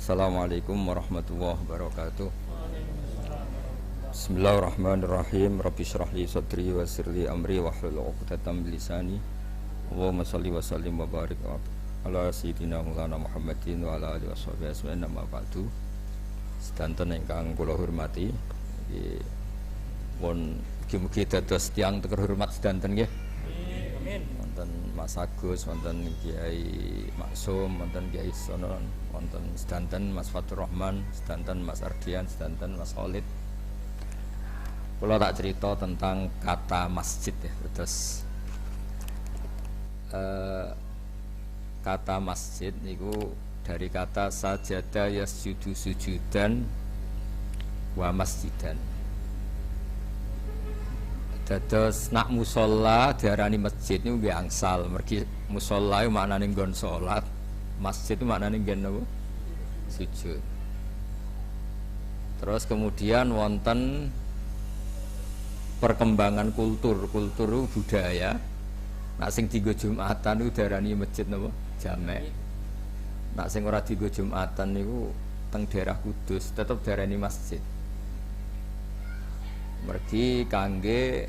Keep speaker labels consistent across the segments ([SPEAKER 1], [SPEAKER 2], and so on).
[SPEAKER 1] Assalamualaikum warahmatullahi wabarakatuh. Bismillahirrahmanirrahim. Rabbi shrah li sadri wa yassir li amri wahlul 'uqdatam min lisani. Allahumma shalli wa sallim wa barik ala sayyidina Maulana Muhammadin wa ala alihi washabihi ajmain. Amma ba'du. Sedanten ingkang kula hormati, nggih pun mugi-mugi dados tiyang terhormat sedanten nggih. Amin. Wonten Mas Agus, wonten Kiai Maksum, wonten Kiai Sonon, wonten sedanten Mas Fatur Rahman, sedanten Mas Ardian, sedanten Mas Khalid. Kalau tak cerita tentang kata masjid ya, terus kata masjid niku dari kata sajada yasjudu sujudan wa masjidan. Dados nak musola diarani masjid niku nggih angsal, mergi musola iku maknane nggon salat, masjid itu maknane nggon napa? Sujud. Terus kemudian wonten perkembangan kultur budaya. Nak sing dienggo Jumatan niku diarani masjid napa? Jamek. Nak sing ora dienggo Jumatan niku teng daerah Kudus tetep diarani masjid. Mergi kangge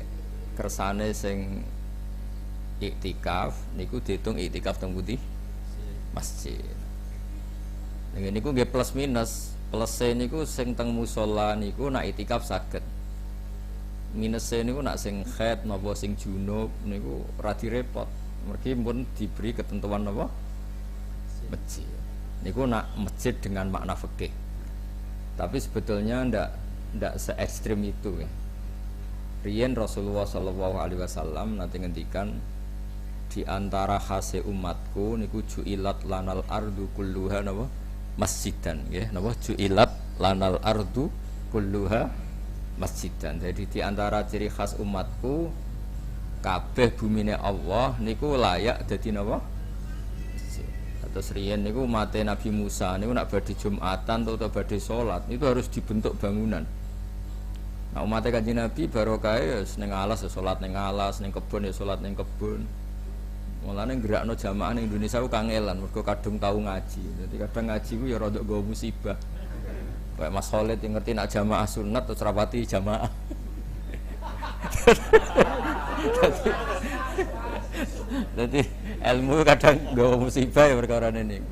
[SPEAKER 1] kersane sing iktikaf niku diitung iktikaf teng pundi? Masjid. Nggih niku nggih plus minus. Plus-e niku sing teng musala niku nak iktikaf saged. Minus-e niku nak sing haid napa sing junub niku ora direpot. Mergi pun diberi ketentuan napa? Masjid. Niku nak masjid dengan makna fikih. Tapi sebetulnya ndak se ekstrim itu ya. Riyen Rasulullah sallallahu alaihi wasallam nanti ngendikan di antara khase umatku niku ju'ilat lanal ardu kulluha napa masjidan nggih napa ju'ilat lanal ardu kulluha masjidan. Jadi di antara ciri khas umatku kabeh bumine Allah niku layak dadi napa masjid. Terus riyen niku mate Nabi Musa niku nak badhe Jumatan atau badhe salat itu harus dibentuk bangunan. Nah umatnya Kanjeng Nabi barokah ya ning alas ya salat ning alas, ning kebun ya salat ning kebun. Mulane gerakno jamaah ning Indonesia ku kangelan mergo kadung tau ngaji. Jadi kadang ngaji ku ya rada nggawa musibah. Kayak Mas Khalid yang ngerti nak jamaah sunat terus rapati jamaah. Jadi ilmu kadang nggawa musibah ya perkara niku.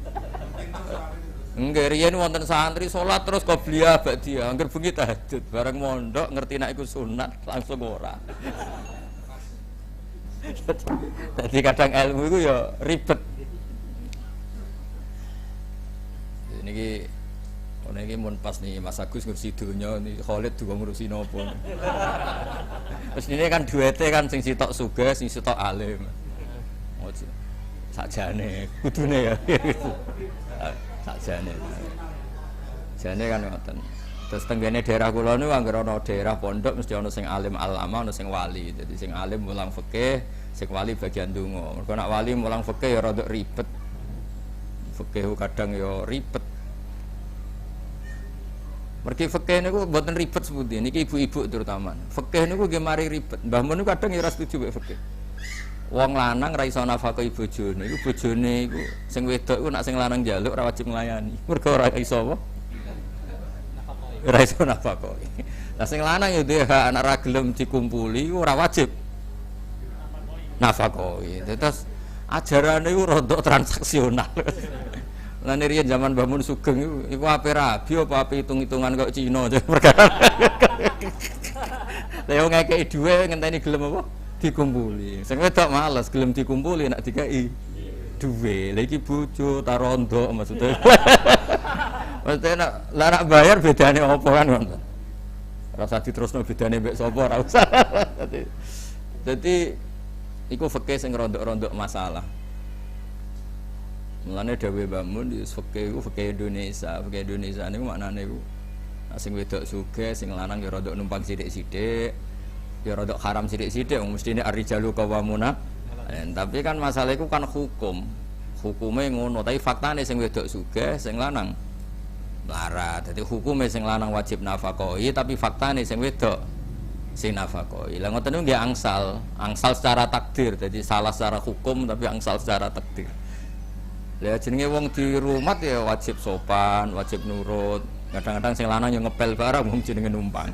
[SPEAKER 1] Nggih riyen wonten santri salat terus qobliyah ba'diyah, angger bengi tahajud, bareng mondok ngerti nek iku sunat langsung ora. Jadi kadang ilmu iku ya ribet. Niki mun pas nih Mas Agus ngurusi donya, nih Khalid juga ngurusi nopo. Terus ini kan duete kan sing sitok sugih, sing sitok alim. Sakjane kudune ya. Sakjane. Jane kan ngoten. Terus tenggene daerah kula niku anggere ana daerah pondok mesti ana sing alim alama, ana sing wali. Jadi sing alim mulang fikih, sing wali bagian donga. Mergo nek wali mulang fikih ya rada ribet. Fikih kadang ya ribet. Mergi fikih niku mboten ribet sepundi. Niki ibu-ibu terutama. Fikih niku nggih mari ribet. Mbah mun niku kadang ya ora setuju mek fikih. Wong lanang ra iso nafkahi bojone, iku bojone iku sing wedok iku nek sing lanang njaluk ora wajib nglayani. Mergo ora iso apa? Ora iso nafkahi. Lah sing lanang ya duwe hak anak ra gelem dikumpuli iku ora wajib nafkahi. Terus ajarane iku rada transaksional. Lan riyen zaman Mbah Mun Sugeng iku ape rabi apa ape hitung-hitungan kok Cina perkara. Lah wong ngekeki dhuwit ngenteni gelem apa? Dikumpuli. Sing wedok males gelem dikumpuli nek dikai duwe. Lha iki bojo ta rondo maksudnya. Maksudnya nek nak bayar bedane apa kan ngono. Ora usah diterusno bedane mbek sapa ora usah. Dadi iku fikih sing rondok-rondok masalah. Mulane dawuh Mbah Mun fikih iku fikih Indonesia. Fikih Indonesia niku maknane iku sing wedok sugih, sing lanang ya rondok numpang sithik-sithik. Ya rada haram sithik-sithik mestine ar-rijalu qawwamuna. Tapi kan masalah iku kan hukum. Hukume ngono, tapi faktane sing wedok sugih, sing lanang melarat. Dadi hukume sing lanang wajib nafkahi, tapi faktane sing wedok sing nafkahi. Lah ngoten niku nggih angsal secara takdir. Jadi salah secara hukum tapi angsal secara takdir. Lah jenenge wong di rumah ya wajib sopan, wajib nurut. Kadang-kadang sing lanang yo ngepel barang wong jenenge numpang.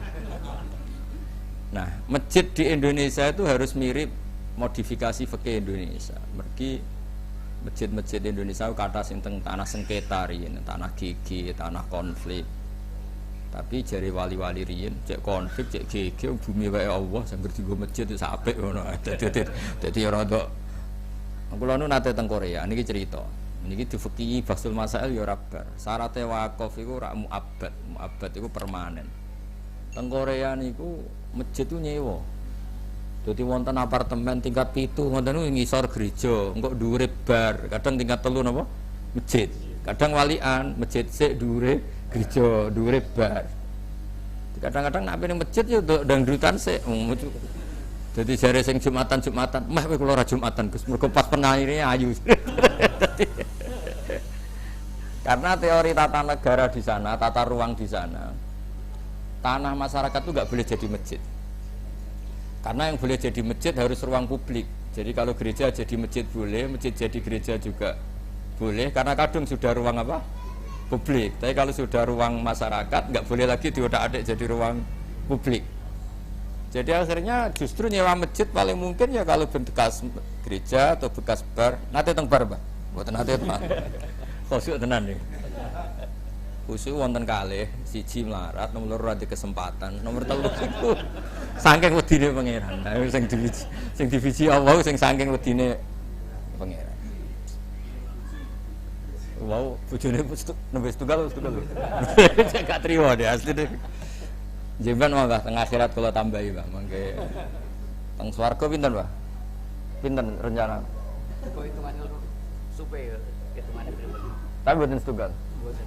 [SPEAKER 1] Nah, masjid di Indonesia itu harus mirip modifikasi fikih Indonesia. Mergi masjid-masjid Indonesia kata sing teng tanah sengketa riyen, tanah gigi, tanah konflik. Tapi jari wali-wali riyen cek konflik, cek gigi bumi wae Allah sangger dienggo masjid itu apik ngono. Dadi ora ndok. Kula nu nate teng Korea niki cerita. Niki difikih Basul Masail ya ora bar. Syaratnya wakaf iku ora muabbad. Muabbad iku permanen. Teng Korea niku masjid itu nyewa. Jadi wonten apartemen tingkat 7 wonten niku ngisor gereja, engko dhuwure bar, kadang tingkat 3 napa? Masjid. Kadang walian, masjid sik dhuwure gereja, dhuwure bar. Kadang-kadang nek ning masjid yo dangdutan sik. Jadi jare sing Jumatan, mah kowe kula ora Jumatan Gus, mergo pas pengaire ayu. Karena teori tata negara di sana, tata ruang di sana, tanah masyarakat itu nggak boleh jadi masjid. Karena yang boleh jadi masjid harus ruang publik. Jadi kalau gereja jadi masjid boleh, masjid jadi gereja juga boleh. Karena kadung sudah ruang apa? Publik. Tapi kalau sudah ruang masyarakat nggak boleh lagi diodak-adik jadi ruang publik. Jadi akhirnya justru nyewa masjid paling mungkin ya kalau bekas gereja atau bekas bar. Nanti teng bar, Pak. Mboten nate tenan. Khusuk tenan nih. Khusuk wonten kalih, siji melarat, nomor loro ada kesempatan, nomor 3 iku saking wedine pangeran. Sing divisi Allah sing saking wedine pangeran. Wow, bojone nembes tunggal. Gak trimo deh asline. Jemban mangga teng akhirat kula tambahi, Pak. Mangke teng swarga pinten, Pak? Pinten rencana?
[SPEAKER 2] Kok hitungane supe hitungane pripun?
[SPEAKER 1] Tapi mboten setunggal.
[SPEAKER 2] Mboten.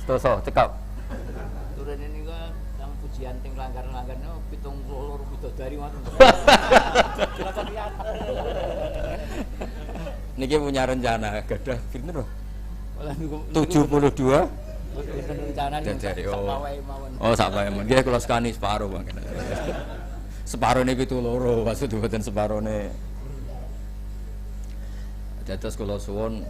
[SPEAKER 1] Stoso cekap.
[SPEAKER 2] Turun ini kok yang pujian ting langgar-langgarne 72 bidodari ngoten. Silakan lihat.
[SPEAKER 1] Niki punya rencana gadah pinten, Pak? 72
[SPEAKER 2] rencana
[SPEAKER 1] dari
[SPEAKER 2] wae mawon.
[SPEAKER 1] Oh, sak wae mawon. Nggih kula sekani separo, Bang. Separone 72, maksud mboten separone. Dados kula suwun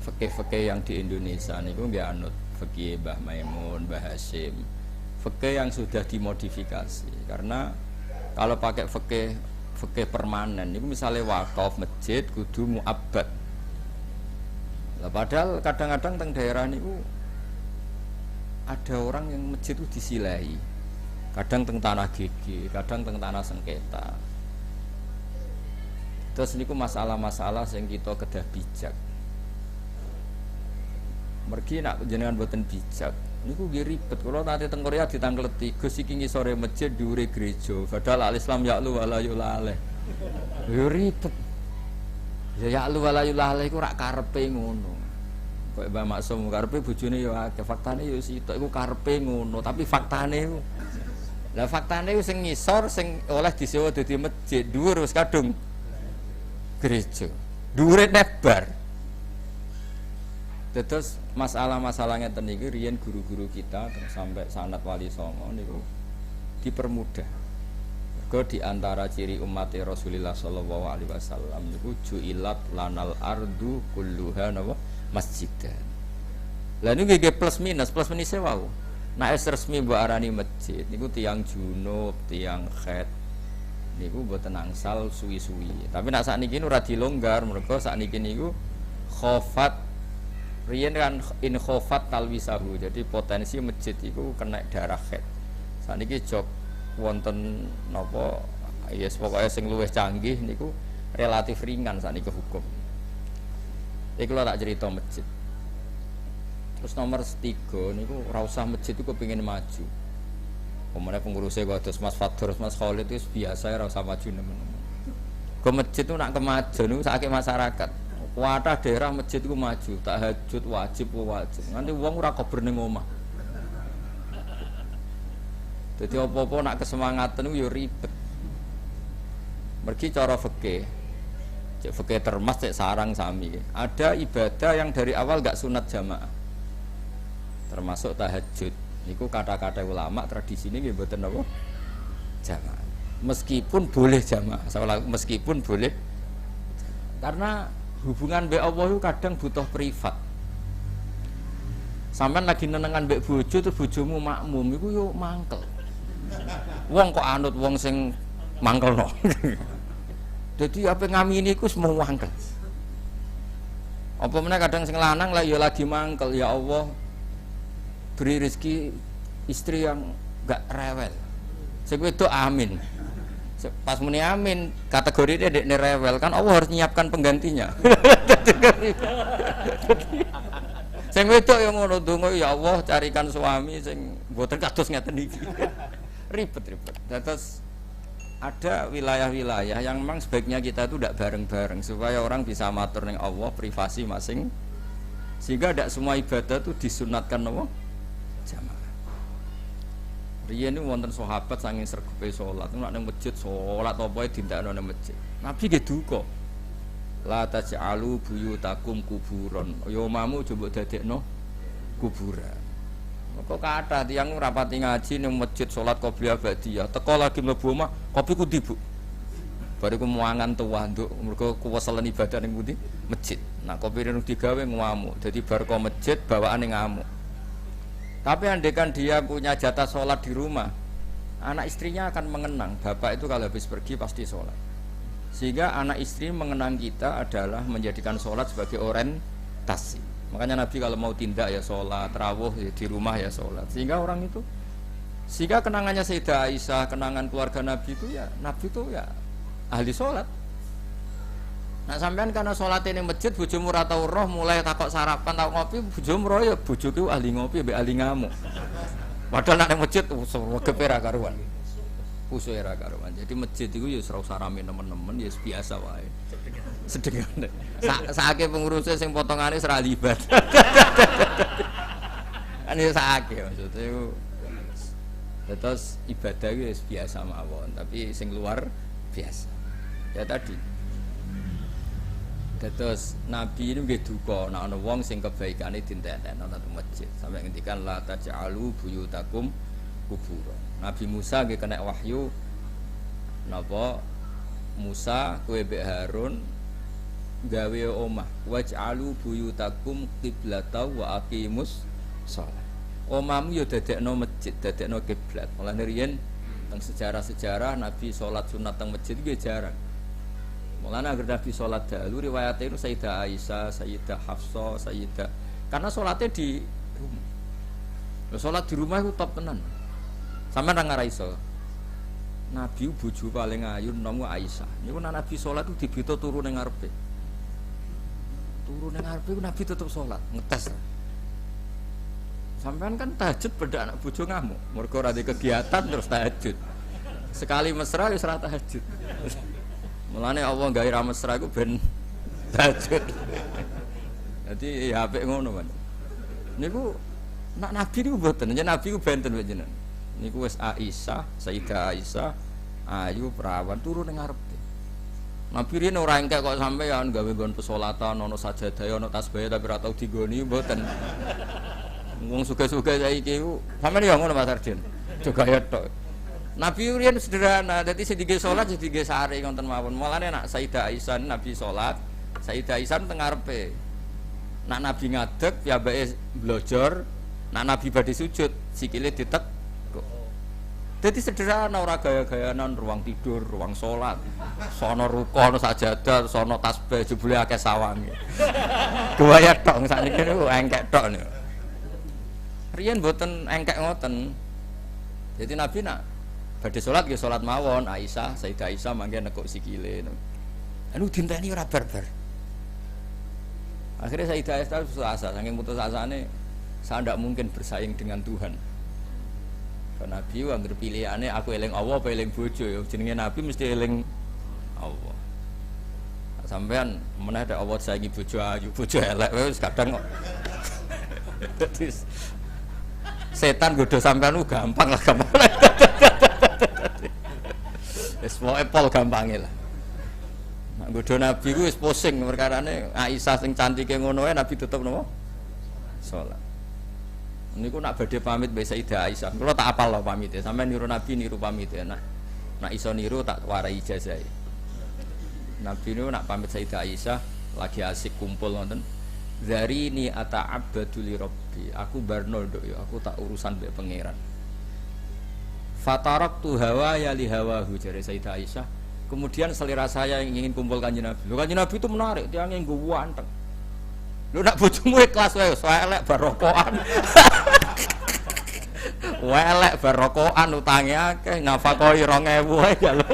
[SPEAKER 1] fikih-fikih yang di Indonesia niku nggih anut fikih Mbah Maimun, Mbah Hasyim. Fikih yang sudah dimodifikasi. Karena kalau pakai fikih permanen niku misalnya wakaf masjid kudu muabbad. Lah padahal kadang-kadang teng daerah niku ada orang yang masjid itu disilahi. Kadang teng tanah gigi, kadang teng tanah sengketa. Terus niku masalah-masalah sing kita kedah bijak. Mergi nak jenengan boten bijak, niku nggih ribet. Kula nate teng Korea ditangkleti, Gus iki ngisore masjid dhuwure gereja, padahal al-Islam ya'lu wa la yulaleh. Yo ribet. Ya ya'lu wa la yulaleh iku rak karepe ngono. Kok Mbah Maksum karepe bojone yo akeh, faktane yo sitok iku karepe ngono, tapi faktane lah faktane sing ngisor sing oleh disewa dadi masjid dhuwur wis kadung gereja. Dhuwure nebar. Terus masalah-masalahnya ngeten iki riyen guru-guru kita sampai sanad Wali Songo niku dipermudah. Mergo di antara ciri umat Rasulullah sallallahu alaihi wasallam niku ju'ilat lanal ardu kulluha napa masjidan. Lah niku nggih plus minus wae. Nek wis resmi mbok arani masjid niku tiyang junub, tiyang khed niku mboten angsal suwi-suwi. Tapi nek sakniki ora dilonggar mergo sakniki niku khofat riyen kan in khofat talwisahu. Jadi potensi masjid iku kena darah khed. Sakniki jog wonten napa yes pokoke sing luwih canggih niku relatif ringan sakniki hukum. Iki lho tak cerita masjid. Terus nomor 3 niku ora usah masjid itu kepengin maju. Pemene pengurusnya kok terus Mas Fadur, Mas Khalid itu biasa ora usah maju nemen-nemen. Ke masjid itu nak kemajuan niku sakake masyarakat. Kuatah daerah masjid itu maju, tahajud wajib. Nanti wong ora kober ning omah. Dadi apa-apa nak kesemangatan niku ya ribet. Mergi cara fikih. Cek fikih termas cek sarang sami. Ada ibadah yang dari awal gak sunat jamaah. Termasuk tahajud. Niku kata-kata ulama tradisi ini nggih mboten napa jamaah. Meskipun boleh jamaah. Meskipun boleh karena hubungan mbek Allah itu kadang butuh privat. Sampeyan lagi nenengan mbek bojo terus bojomu makmum iku yo mangkel. Wong kok anut wong sing mangkelno. Dadi apa ngamini iku semua mangkel. Apa meneh kadang sing lanang lah ya lagi mangkel, ya Allah beri rezeki istri yang enggak rewel. Sing wedok amin. Pas muni amin, kategori dia dekne rewel kan Allah harus nyiapkan penggantinya. Sing wedok yang ngono donga ya Allah carikan suami sing mboten kados ngeten iki. Ribet-ribet. Terus ada wilayah-wilayah yang memang sebaiknya kita itu tidak bareng-bareng supaya orang bisa matur ning Allah privasi masing sehingga tidak semua ibadah itu disunatkan apa? Jamaah. Riyen niku wonten sahabat saking sregepe salat, nek nang masjid salat apa dindakno nang masjid. Nabi nggih duka. La taj'alu buyutakum kuburon. Ya omamu coba dadekno kuburan. Kok kathah tiyang rapati ngaji ning masjid salat qobliyah ba'diyah. Teko lagi mlebu omah, kopi ku ndi, Bu? Bariku muangan tuwa nduk, mergo kuweselen ibadah ning pundi? Masjid. Nah, kopi rene digawe ngamuk. Dadi bar ko masjid bawaane ngamuk. Tapi andekan dia punya jatah sholat di rumah, anak istrinya akan mengenang. Bapak itu kalau habis pergi pasti sholat. Sehingga anak istri mengenang kita adalah menjadikan sholat sebagai orientasi. Makanya Nabi kalau mau tindak ya sholat, rawuh ya di rumah ya sholat. Sehingga orang itu, sehingga kenangannya Sayyidah Aisyah, kenangan keluarga Nabi itu ya ahli sholat. Nah sampean karena sholat ini masjid, bojomu ora tau roh mulai takok sarapan, takok ngopi, bojomu roh ya bojoku ahli ngopi, mbek ahli ngamuk. Padahal nek masjid regepe ra karuan. Usuhe ra karuan. Jadi masjid itu ya ora usah rame nemen-nemen, ya biasa wae. Sedengan. Saake pengurusnya sing potongane ora libat. Kan ya saake maksudnya itu. Terus ibadah itu biasa mawon, tapi sing luar biasa. Ya tadi. Terus Nabi ini nggih duka nek ana wong sing kebaikane dintentekno nang masjid. Sampai ngendikan la taj'alu buyutakum kubura. Nabi Musa nggih kena wahyu napa Musa kowe mbek Harun gawe omah waj'alu buyutakum qiblatan wa aqimus shalah. Omahmu ya dadekno masjid, dadekno kiblat. Mulane riyen teng sejarah-sejarah Nabi salat sunat teng masjid nggih jarang. Mulanya agar Nabi sholat dahulu riwayatnya itu Sayyidah Aisyah, Sayyidah Hafsah, Sayyidah karena sholatnya di rumah. Sholat di rumah itu top tenan. Sampai nang iso. Nabi bojo paling ayu namu Aisyah. Niku Nabi sholat itu dibito turu ning ngarepe. Turu ning ngarepe Nabi tetep sholat, ngetes. Sampean kan tahajud beda anak bojo ngamuk. Mergo ora ada kegiatan terus tahajud. Sekali mesra wis ora tahajud. Mulane Allah gawe ra mesra iku ben tahajud. Dadi ya apik ngono, Mas. Niku nak Nabi niku mboten, yen Nabi ku benten jenengan. Niku wis Aisyah, Sayyidah Aisyah, ayu perawan turu ning ngarepe. Nabi riyen ora engkek kok sampean gawe nggon pesolatan ana sajadah ana tasbih tapi ora tau digoni mboten. Wong suga-suga saiki ku sampean ya ngono Mas Arjen. Juga ya tok. Nabi riyen sederhana, dadi sing dige salat sing dige sare wonten mawon. Mulane nek Sayyidah Aisyah Nabi salat, Sayyidah Aisyah teng ngarepe. Nek Nabi ngadeg piyambake blojor, nek Nabi badhe sujud sikile ditek. Dadi sederhana ora gaya-gayanan ruang tidur, ruang salat. Sono ruko, sajadah, sono tasbih jebule akeh sawange. Gaya tok sakniki niku engkek tok niku. Riyen mboten engkek ngoten. Jadi Nabi nak badhe salat nggih salat mawon, Aisyah, Sayyidah Aisyah mangke nekuk sikile. Anu dinteni ora barbar. Akhirnya Sayyidah Aisyah putus asa, saking putus asane saya ndak mungkin bersaing dengan Tuhan. Karena Nabi anggere pilihane aku eling Allah apa eling bojo ya jenenge Nabi mesti eling Allah. Sampean meneh ada Allah saingi bojo ayu, bojo elek wis kadang kok. Setan godho sampean gampang lah gampang. Wis pokoke pol gampange lah. Nek godho Nabi ku wis pusing perkarane Aisyah sing cantike ngono ae Nabi tetep napa? Salat. Niku nak badhe pamit mbek Sayyidah Aisyah. Kula tak apal lho pamite. Sampeyan niru Nabi niru pamite. Nak iso niru tak warai ijazah. Nabi niku nak pamit Sayyidah Aisyah lagi asik kumpul ngoten. Dari ini ata'abbadu li rabbi. Aku barno nduk ya, aku tak urusan mbek pangeran. Fataraktu hawa ya li hawahu jare Sayyidah Aisyah. Kemudian selera saya yang ingin kumpul Kanjeng Nabi. Lho Kanjeng Nabi itu menarik, dia nggo wanteng. Lho nak bojomu ikhlas wae, elek barokokan. Welek barokokan utange akeh, ngafakoi 2000 wae ya lho.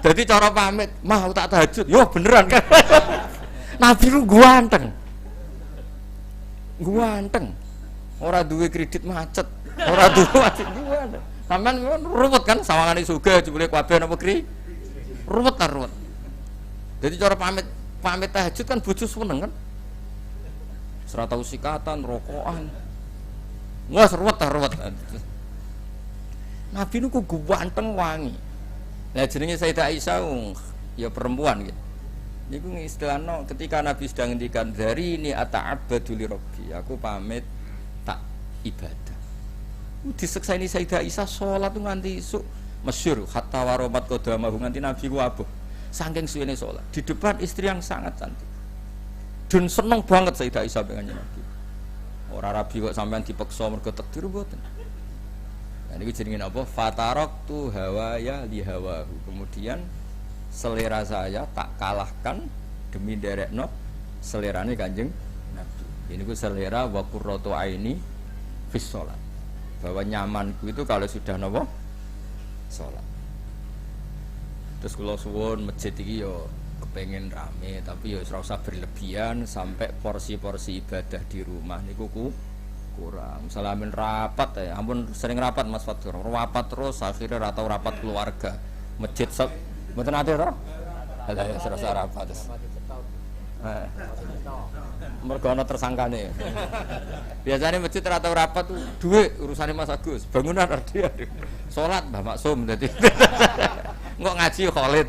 [SPEAKER 1] Dadi cara pamit, "Mah tak tahajud." Yo beneran kan. Nabi ku ganteng. Ganteng. Ora duwe kredit macet, ora duwe macet ganteng. Sampeyan ruwet kan sawangane sugih jebule kabeh napa kri? Ruwet ta ruwet. Jadi cara pamit tahajud kan bojo seneng kan. Ora tau sikatan, rokokan. Wah ruwet ta ruwet. Nabi niku ganteng wangi. Nah jenenge Sayyidah Aisyah ya perempuan gitu. Niku istilahno ketika Nabi sedang ngendikan dari ini ata'abbadu li rabbi, aku pamit tak ibadah. Disekseni Sayyidah Aisyah salat nganti isuk masyhur hatta waromat qadamahu nganti Nabi ku abuh. Saking suwene salat di depan istri yang sangat cantik. Dan seneng banget Sayyidah Aisyah pengen Nabi. Ora rabi kok sampean dipeksa mergo takdir mboten. Nah niku jenenge apa? Fataraktu hawaya li hawahu. Kemudian selera saya tak kalahkan demi derekno selerane Kanjeng Nabi. Ini ku selera wa qurratu aini fis shalat. Bahwa nyamanku itu kalau sudah nopo sholat. Terus kalau suwun masjid iki yo kepengen rame, tapi yo ora usah berlebihan sampai porsi-porsi ibadah di rumah niku kurang. Salamin rapat ya, ampun sering rapat Mas Fatur. Rapat terus akhirnya atau rapat keluarga. Masjid mboten ate to? Lah ya serasa rapat terus. Mergo ana tersangkane. Biasanya masjid rata rapat tuh duit urusane Mas Agus, bangunan dia. Salat Mbah Maksum dadi. Engko ngaji Khalid.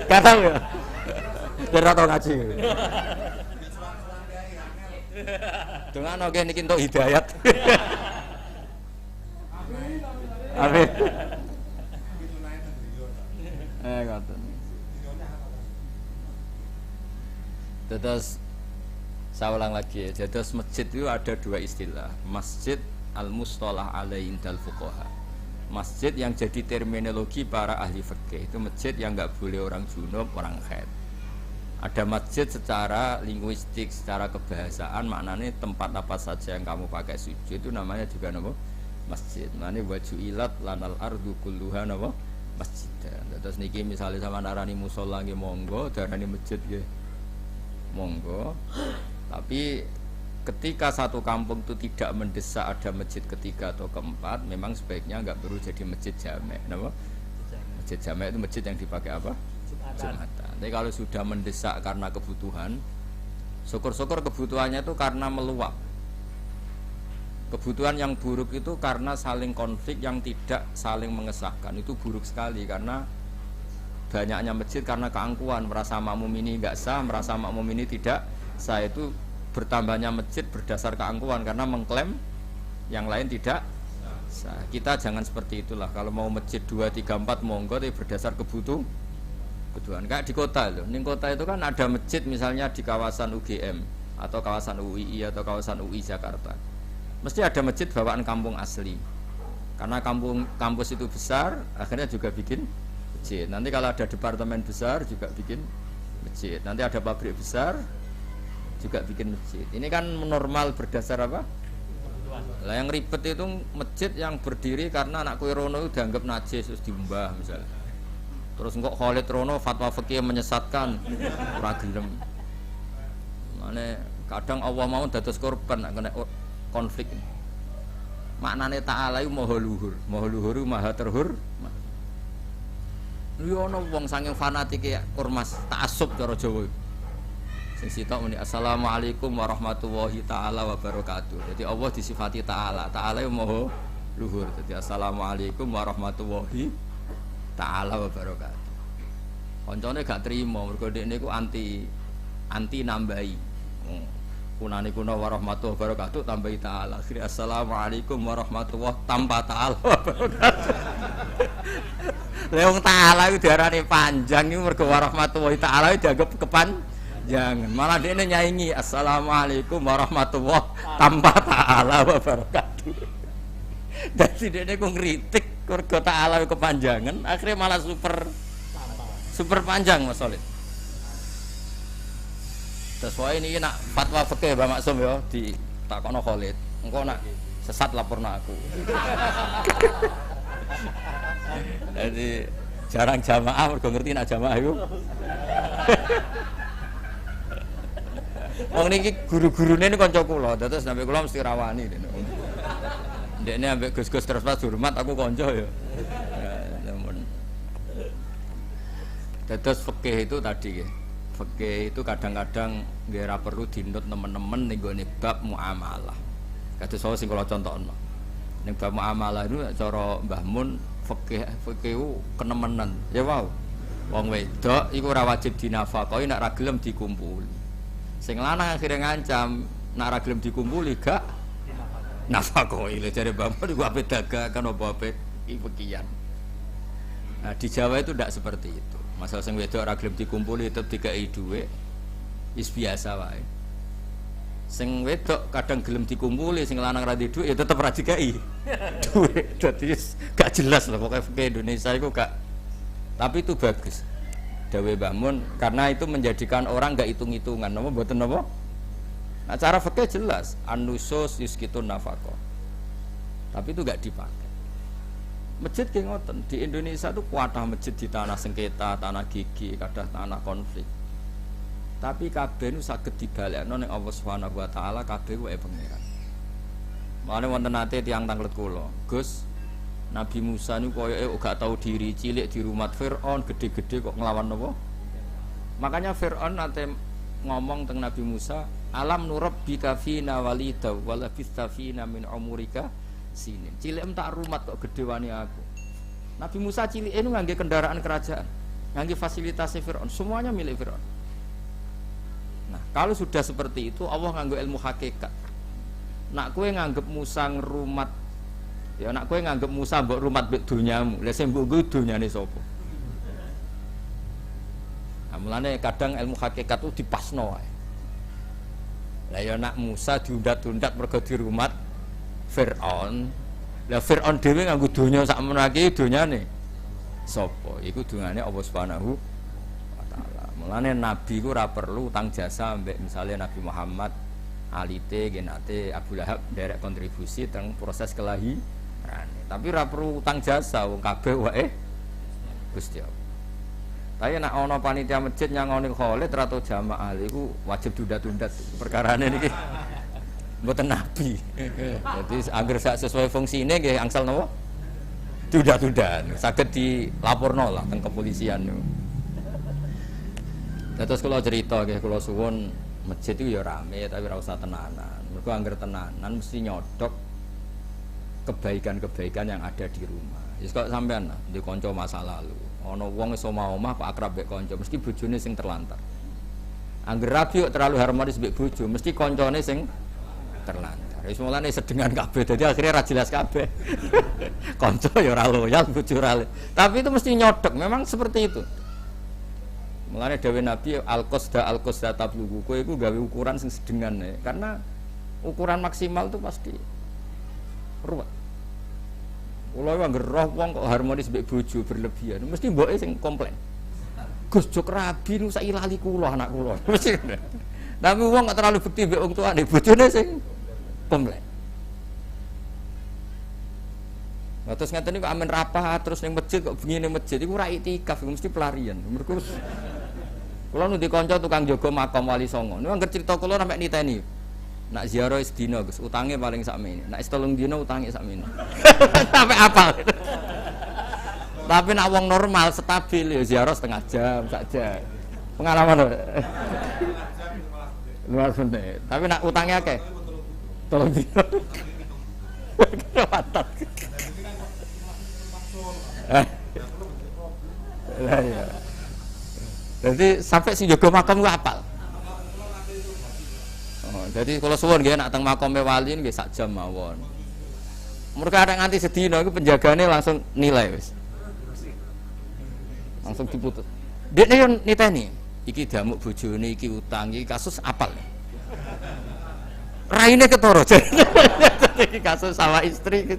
[SPEAKER 1] Kata ya. Ora tau ngaji. Dengan oke niki entuk hidayat. Amin. Ngoten. Terus saya ulang lagi ya. Jadi masjid itu ada dua istilah. Masjid al-mustalah alaihi indal fuqaha. Masjid yang jadi terminologi para ahli fikih itu masjid yang enggak boleh orang junub, orang haid. Ada masjid secara linguistik, secara kebahasaan maknanya tempat apa saja yang kamu pakai sujud itu namanya juga nama masjid. Maknanya wajuilat lanal ardu kulluha nama masjid. Terus niki misalnya sama narani musola nggih monggo, darani masjid nggih monggo, tapi ketika satu kampung itu tidak mendesak ada masjid ketiga atau keempat, memang sebaiknya nggak perlu jadi masjid jamek. Kenapa? Masjid jamek itu masjid yang dipakai apa? Jumatan. Tapi kalau sudah mendesak karena kebutuhan, syukur-syukur kebutuhannya itu karena meluap. Kebutuhan yang buruk itu karena saling konflik yang tidak saling mengesahkan, itu buruk sekali karena banyaknya masjid karena keangkuhan, merasa makmum ini enggak sah, merasa makmum ini tidak sah. Itu bertambahnya masjid berdasar keangkuhan karena mengklaim yang lain tidak sah. Kita jangan seperti itulah. Kalau mau masjid 2, 3, 4 monggo, tapi berdasar kebutuhan. Kayak di kota loh. Di kota itu kan ada masjid misalnya di kawasan UGM atau kawasan UII atau kawasan UI Jakarta. Mesti ada masjid bawaan kampung asli. Karena kampus itu besar, akhirnya juga bikin masjid. Nanti kalau ada departemen besar juga bikin masjid. Nanti ada pabrik besar juga bikin masjid. Ini kan normal berdasar apa? Lah yang ribet itu masjid yang berdiri karena anak kue Rono itu dianggap najis terus diumbah misalnya. Terus kok Khalid Rono fatwa fikih menyesatkan ora gelem. Mane kadang Allah mau dados korban nek kena konflik. Maknane ta'ala iku maha luhur. Maha luhur maha terhur. Yo ana wong saking fanatike ormas ta'assub cara Jawa. Sing sitok muni assalamualaikum warahmatullahi taala wabarakatuh. Jadi Allah disifati ta'ala. Ta'ala iku maha luhur. Jadi assalamualaikum warahmatullahi taala wabarakatuh. Kancane gak trimo mergo dekne iku anti nambahi. Kunane kuna warahmatullahi wabarakatuh tambahi ta'ala. Assalamualaikum warahmatullahi tanpa ta'ala wabarakatuh. Lah wong ta'ala iku diarani panjang iku mergo warahmatullahi ta'ala dianggap kepanjangan. Malah dhekne nyaingi assalamualaikum warahmatullahi tanpa ta'ala wa barakatuh. Dadi dhekne ku ngritik mergo ta'ala kepanjangan, akhirnya malah super panjang Mas Solid. Terus wae niki nak fatwa fikih Mbak Maksum ya ditakono Khalid. Engko nak sesat laporno aku. Jadi jarang jamaah mergo ngerti nak jamaah iku. Wong niki guru-gurune niku kanca kula, terus sampe kula mesti rawani. Ndekne ambek Gus-gus terus pas hormat aku kanca ya. Terus fikih itu tadi ya. Fikih itu kadang-kadang nggih ora perlu dinut temen-temen ning gone bab muamalah. Kados saya sing kula contohno. Ning bab muamalah itu cara Mbah Mun fikih kenemenan. Ya wow. Wong wedok iku ora wajib dinafakahi nek ra gelem dikumpuli. Sing lanang akhire ngancam nek ra gelem dikumpuli gak nafakahi. Lha jare Mbah Mun iku ape dagakan apa ape ifikian. Nah, di Jawa itu tidak seperti itu. Masalah sing wedok ora gelem dikumpuli tetep dikai dhuwit. Wis biasa wae. Sing wedok kadang gelem dikumpuli, sing lanang ra dhuwit ya tetep ra dikai dhuwit. Dadi gak jelas lho pokoke fikih Indonesia iku gak. Tapi itu bagus. Dawe Mbah Mun karena itu menjadikan orang gak hitung-hitungan. Napa mboten napa? Nah, cara fikih jelas, an-nusus yuskitun nafaqah. Tapi itu gak dipakai. Masjid ki ngoten, di Indonesia itu kuatah masjid di tanah sengketa, tanah gigi, kadang tanah konflik. Tapi kabeh nu saged dibalekno ning Allah Subhanahu wa taala kabeh wae pangeran. Mane wonten nate tiyang tanglet kula, Gus, Nabi Musa niku koyoke gak tahu diri, cilik di rumah Firaun, gede-gede kok nglawan napa? Makanya Firaun nate ngomong teng Nabi Musa, alam nurabbika fina walida wa labista fina min umurika sini. Cilik tak rumat kok gede wani aku. Nabi Musa cilik itu ngangge kendaraan kerajaan, ngangge fasilitas Firaun, semuanya milik Firaun. Nah, kalau sudah seperti itu Allah nganggo ilmu hakikat. Nak kowe nganggep Musa ngrumat, ya nak kowe nganggep Musa mbok rumat mbek donyamu. Lah sing mbok nggo donyane sapa? Nah, mulane kadang ilmu hakikat itu dipasno wae. Lah ya nak Musa diundat-undat mergo dirumat Fir'aun. Lah Fir'aun dhewe nganggo donya sak menake donyane sapa? Iku dongane Allah Subhanahu wa taala. Mulane nabi ku ora perlu utang jasa mbek misale Nabi Muhammad alite genate Abu Lahab nderek kontribusi teng proses kelahiran. Tapi ora perlu utang jasa wong kabeh wae Gusti Allah. Tapi nek ana panitia masjid nyangoni Khalid ra tau jamaah iku wajib tunda-tunda perkarane niki. Mboten nabi. Jadi agar sesuai fungsine nggih angsal napa? Tunda-tunda. Saged dilaporno lah teng kepolisian niku. Terus kula cerita nggih kula suwun masjid itu ya rame tapi ora usah tenanan. Mergo angger tenanan mesti nyodok kebaikan-kebaikan yang ada di rumah. Wis kok sampean di kanca masa lalu. Ana wong iso omah kok akrab mek kanca, mesti bojone sing terlantar. Angger rabi terlalu harmonis mek bojo, mesti kancane sing terlantar. Wis mulane sedengan kabeh dadi akhirnya ra jelas kabeh. Kanca ya ora loyal, bojo ora. Tapi itu mesti nyodok, memang seperti itu. Mulane dawuh Nabi al-qasda tablugu, kowe iku gawe ukuran sing sedengan ya. Karena ukuran maksimal itu pasti ruwet. Kula wae anggere roh wong kok harmonis mbek bojo berlebihan, mesti mboke sing komplain. Gus jok rabi nu saiki lali kula anak kula. Mesti. Tapi wong kok terlalu bekti mbek wong tuane, bojone sing komplain. Nah, terus ngeten niku amen rapat terus ning masjid kok bengi ning masjid iku ora iktikaf, mesti pelarian. Mergo kula nu di kanca tukang jaga makam Wali Songo. Niku anggere crita kula sampe niteni. Nak ziarah sedina Gus, utange paling sakmene. Nak 3 dina utange sakmene. Sampai apal. Tapi nak wong normal stabil ya ziarah setengah jam saja. Pengalaman. Luar biasa. Tapi nak utangnya akeh. 3 dina. Mantap. Lah ya. Jadi sampai sing jaga makam ku apal. Oh, jadi kalau suwun nggih nak teng makame wali nggih sak jam mawon. Mergo arek nganti sedina iku penjagane langsung nilai wis. Langsung diputus. Dekne yo niteni, iki damuk bojone iki utang iki kasus apal. Raine ketara. Iki kasus sama istri.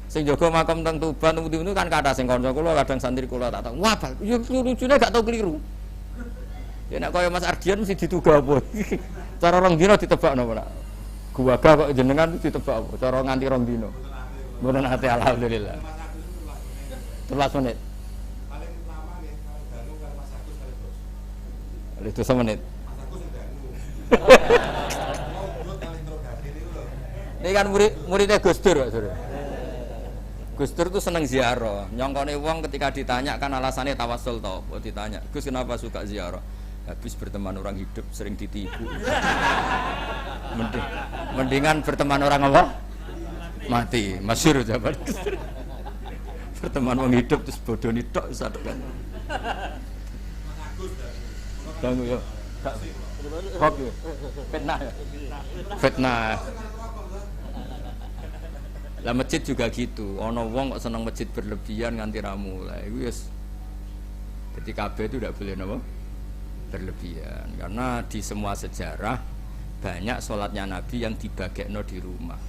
[SPEAKER 1] Sing jaga makam teng Tuban temu kan kathah sing kanca kula kadang santri kula tak tak wabal ya lucune gak tau keliru ya nek kaya Mas Ardian mesti dituga apa cara rong dina ditebakno apa nak guwaga kok jenengan ditebak apa cara nganti rong dina mboten ate alhamdulillah 13 menit paling lama nih kalau Danu kalau Mas Agus kali bos itu 1 menit Mas Agus sing Danu ngobrol kali interogasi niku lho ini kan muridnya Gus Dur Pak Sur. Gus Dur tuh seneng ziarah. Nyongkone wong ketika ditanya kan alasannya tawasul tau. Ditanya, Gus kenapa suka ziarah? Habis berteman orang hidup sering ditipu. Mendingan berteman orang apa? Mati. Masyhur jawaban Gus Dur. Berteman orang hidup terus bodoh tok satu kan. Ganggu ya. Kok ya? Fitnah ya. Fitnah. Lah masjid juga gitu, ono wong kok seneng masjid berlebihan nganti ra mulai. Iku wis dadi kabeh itu tidak boleh napa berlebihan. Karena di semua sejarah banyak sholatnya Nabi yang dibagekno di rumah.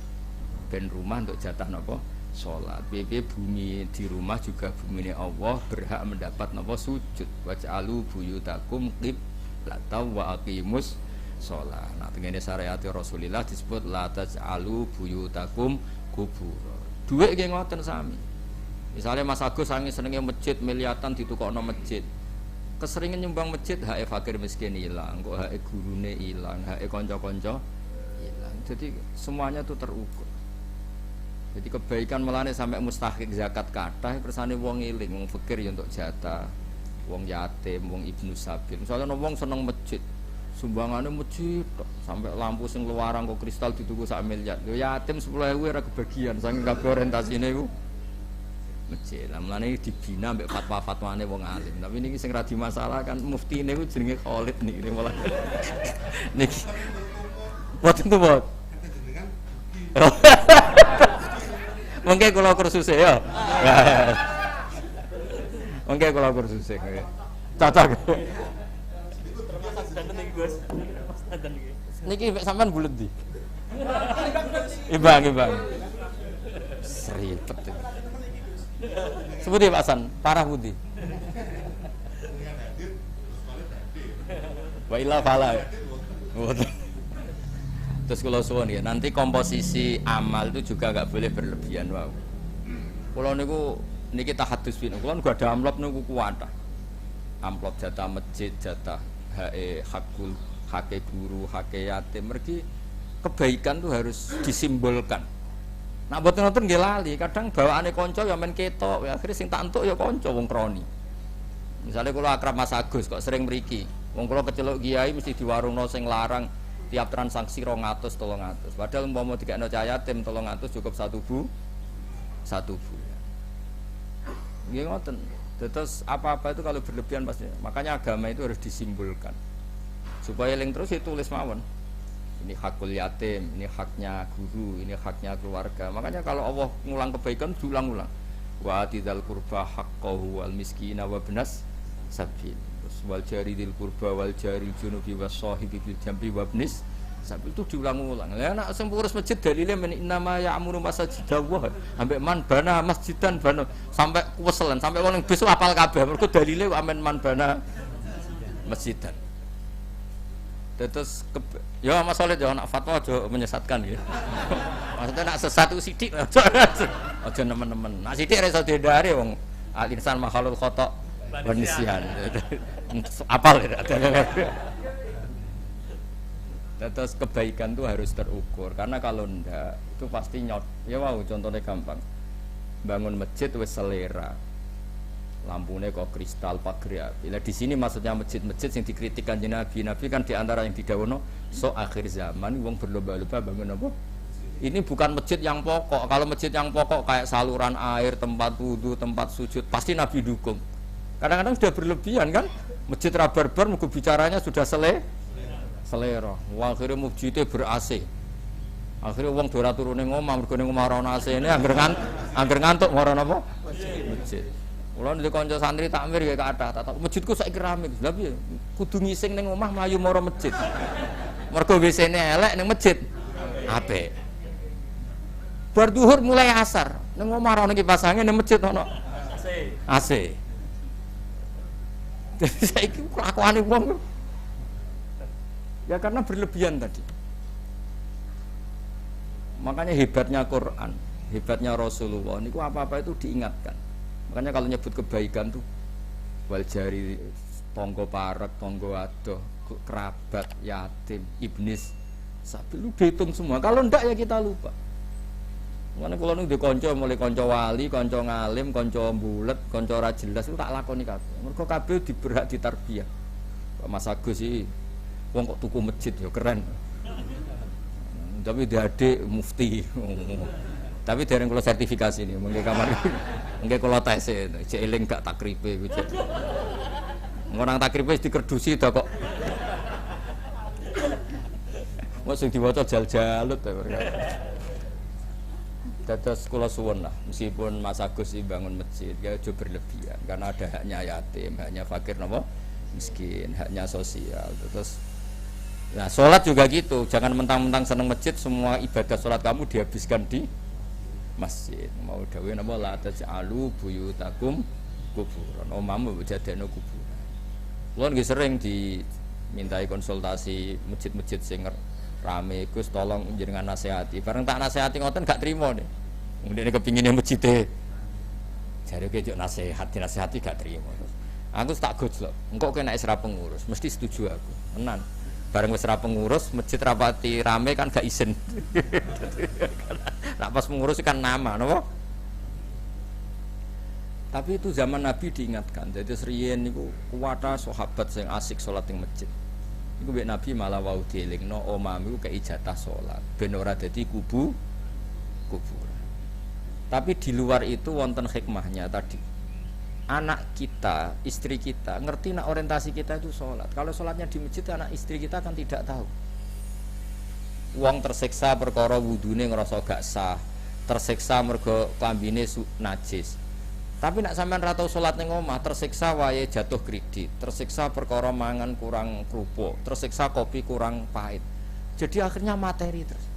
[SPEAKER 1] Ben rumah untuk jatah napa sholat. Piye bumi di rumah juga bumine Allah berhak mendapat napa sujud. Waj'alu buyutakum qiblatan wa aqimus sholat. Nah, tengene syariat Rasulullah disebut la taj'alu buyutakum kubur. Duit nggih ngoten sami. Misalnya Mas Agus sange senenge masjid miliatan ditukokno masjid. Keseringan nyumbang masjid hak fakir miskin ilang, kok hak gurune ilang, hak kanca-kanca ilang. Jadi semuanya itu terukur. Jadi kebaikan melane sampai mustahik zakat kathah kersane wong eling, wong fakir ya untuk jatah, wong yatim, wong ibnu sabil. Misalnya wong seneng masjid, sumbangannya masjid sampai lampu sing luarang kok kristal dituku 1 miliar. Yo yatim 10.000 ora kebagian saking kabeh orientasine iku masjid. Lah mlane dibina mbek fatwa-fatwane wong alim. Tapi niki sing ra di masalah kan muftine iku jenenge Khalid niki malah. Niki. Boten tuh, Bos. Mengke kula kursuse ya. Mengke kula kursuse nggih. Cocok. Niki sampean bulet di. Ibang. Seripet. Sebuti Pak San, parah budi. Wa illa fala. Terus kalau suwun ya, nanti komposisi amal itu juga enggak boleh berlebihan, wow. Kalau niki tahadus bin, kalau enggak ada amplop niku kuwat. Amplop jatah masjid, jatah hakul, hake guru, hake yatim, mergi kebaikan tuh harus disimbolkan. Nah boten-boten nggih lali, kadang bawaane kanca ya men ketok, ya akhire sing tak entuk ya kanca wong kroni. Misale kula akrab Mas Agus kok sering mriki, wong kula keceluk kiai mesti diwarungno sing larang tiap transaksi 200 300. Padahal umpama dikekno cah yatim 300 cukup satu bu. Nggih ngoten. Terus apa-apa itu kalau berlebihan pasti. Makanya agama itu harus disimbolkan. Supaya eling terus ditulis mawon. Ini hakul yatim, ini haknya guru, ini haknya keluarga. Makanya kalau Allah ngulang kebaikan diulang-ulang. Wa atidal qurba haqqahu wal miskina wa ibnas sabil. Terus wal jari dil qurba wal jari junubi was sahibi bil jambi wa ibnis sabil itu diulang-ulang. Lah nek sing pengurus masjid dalile men innama ya'muru masajidallah. Ambek man bana masjidan bana sampai kuweselen, sampai wong besok apal kabeh. Mergo dalile amen man bana masjidan. Terus ya Mas Solid ya nak fatwa aja menyesatkan ya. Maksudnya nak sesat itu sidik aja nemen-nemen. Nak sidik iso dihindari wong al insan makhluk khata wa nisyan. Apal ya. Terus kebaikan itu harus terukur karena kalau ndak itu pasti nyot. Ya wow contohnya gampang. Bangun masjid wis selera. Lampunya kok kristal pagar api. Lah di sini maksudnya masjid-masjid yang dikritik Kanjeng Nabi. Nabi kan diantara yang didhawuhno so akhir zaman wong berlomba-lomba bangun apa? Ini bukan masjid yang pokok. Kalau masjid yang pokok kayak saluran air, tempat wudu, tempat sujud, pasti Nabi dukung. Kadang-kadang sudah berlebihan kan? Masjid rabarbar mugo bicaranya sudah selera. Wah akhirnya mujite ber-AC. Akhirnya wong ora turune ngomah mergo ning omah ora ono AC-ne angger ngantuk ora napa? Masjid. Kula ndek kanca santri takmir ya kathah, tak masjidku saiki rame. Lha piye? Kudu ngising ning omah mlayu mara masjid. Mergo WC-ne elek ning masjid. Apik. Bar zuhur mulai asar, ning omah ana kipas angin ning masjid ana AC. Jadi saiki kelakuane wong. Ya karena berlebihan tadi. Makanya hebatnya Quran, hebatnya Rasulullah niku apa-apa itu diingatkan. Makanya kalau nyebut kebaikan tuh wal jari tonggo parek, tonggo adoh, kerabat, yatim, ibnis, sapi lu dihitung semua. Kalau ndak ya kita lupa. Makanya kalau nu dikonco mulai konco wali, konco ngalim, konco bulet, konco ora jelas itu tak lakoni kabeh. Mergo kabeh diberhak ditarbiyah. Mas Agus sih wong kok tuku masjid ya keren. Tapi dia adik mufti. Tapi dereng kula sertifikasi ini, mengke kamar. Mengke kula tes e, cek eling gak takripe iku cek. Ngonang takripe wis dikerdusi to kok. Wong sing diwaca jal-jalut to. Dados kula suwun lah, meskipun Mas Agus bangun masjid, ya aja berlebihan karena ada haknya yatim, haknya fakir napa? Miskin, haknya sosial. Terus nah, sholat juga gitu, jangan mentang-mentang seneng masjid, semua ibadah sholat kamu dihabiskan di masjid. Mau dawuh napa la taj'alu buyutakum kuburan. Omamu jadekno kuburan. Kulo nggih sering dimintai konsultasi masjid-masjid sing rame, Gus tolong jenengan nasihati. Bareng tak nasihati ngoten gak trimo nih. Ndekne kepingine masjide. Jare kejuk nasihat, dinasihati gak trimo. Aku tak gojlok. Engko kena isra pengurus, mesti setuju aku. Tenan. Bareng wis ra pengurus, masjid rapati rame kan gak izin. Nah, pas pengurus kan nama, napa? Tapi itu zaman Nabi diingatkan. Jadi seriyen niku kuwata sahabat sing asik salat ning masjid. Iku mbek Nabi malah wau dielingno omamu kei jatah salat. Ben ora dadi kuburan. Tapi di luar itu wonten hikmahnya tadi. Anak kita, istri kita ngerti nak orientasi kita itu sholat. Kalau sholatnya di masjid, anak istri kita kan tidak tahu. Wong tersiksa perkara wudune ngrasa gak sah, tersiksa mergo klambine najis. Tapi nak sampean ra tau sholat ning omah, tersiksa wae jatuh kredit, tersiksa perkara mangan kurang krupuk, tersiksa kopi kurang pahit. Jadi akhirnya materi terus.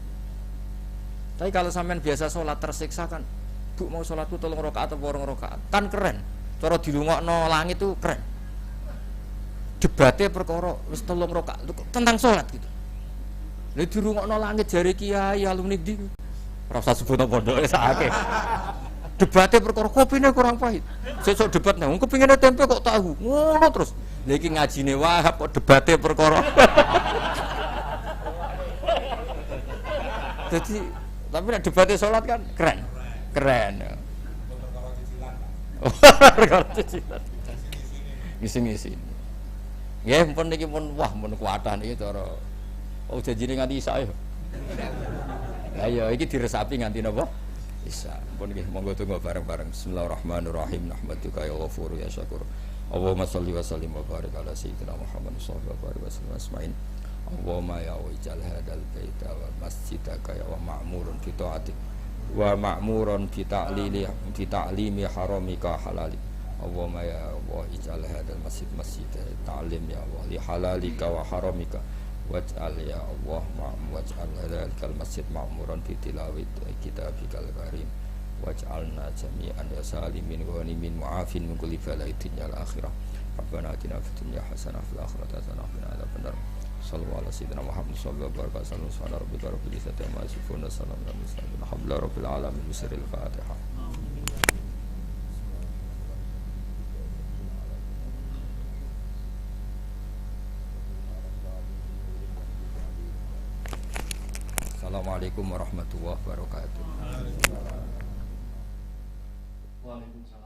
[SPEAKER 1] Tapi kalau sampean biasa sholat tersiksa kan, Bu mau sholatku 3 rakaat atau 2 rakaat, kan keren. Cara dilungokno langit itu keren. Debatnya perkara wis 3 rakaat tentang sholat gitu. Lha dirungokno langit jare kiai alumni ndi. Ora usah sebut pondok sakake. Debatnya perkara kopine kurang pahit. Sesuk debat nang kepingine tempe kok tahu. Ngono terus. Lha iki ngajine Wahab kok debatnya perkara. Jadi tapi nek debatnya sholat kan keren. Keren. Ngisi-ngisi. Nggih, pun niki pun wah mun kuwatan iki cara janjine nganti isa ya. Lah iya iki diresapi nganti napa? Isa. Pun nggih monggo tunggu bareng-bareng. Bismillahirrahmanirrahim. Nahmaduka ya ghafur ya syakur. Allahumma shalli wa sallim wa barik ala sayyidina Muhammad sallallahu alaihi wasallam asma'in. Allahumma ya wajal hadal baita wa masjidaka ya wa ma'murun fi ta'atik. Wa ma'muran bi ta'limi haramika halali. Allahumma ya Allah ij'al hadzal masjid ta'lim ya Allah li halalika wa haramika waj'al ya Allah waj'al hadzal masjid ma'muran bi tilawati kitabikal karim waj'alna jami'an ya salimin wa ghanimin mu'afin min kulli bala'in ya al-akhirah. Rabbana atina fid dunya hasanah wa fil akhirati hasanah wa qina adzabannar. Sallallahu alaihi wasallam Muhammad sallallahu alaihi wasallam subhana rabbika rabbil izzati amma yasifun wa salamun alal mursalin alhamdulillahi rabbil alamin bismillahil fatihah. Assalamualaikum warahmatullahi wabarakatuh.
[SPEAKER 2] Waalaikumsalam.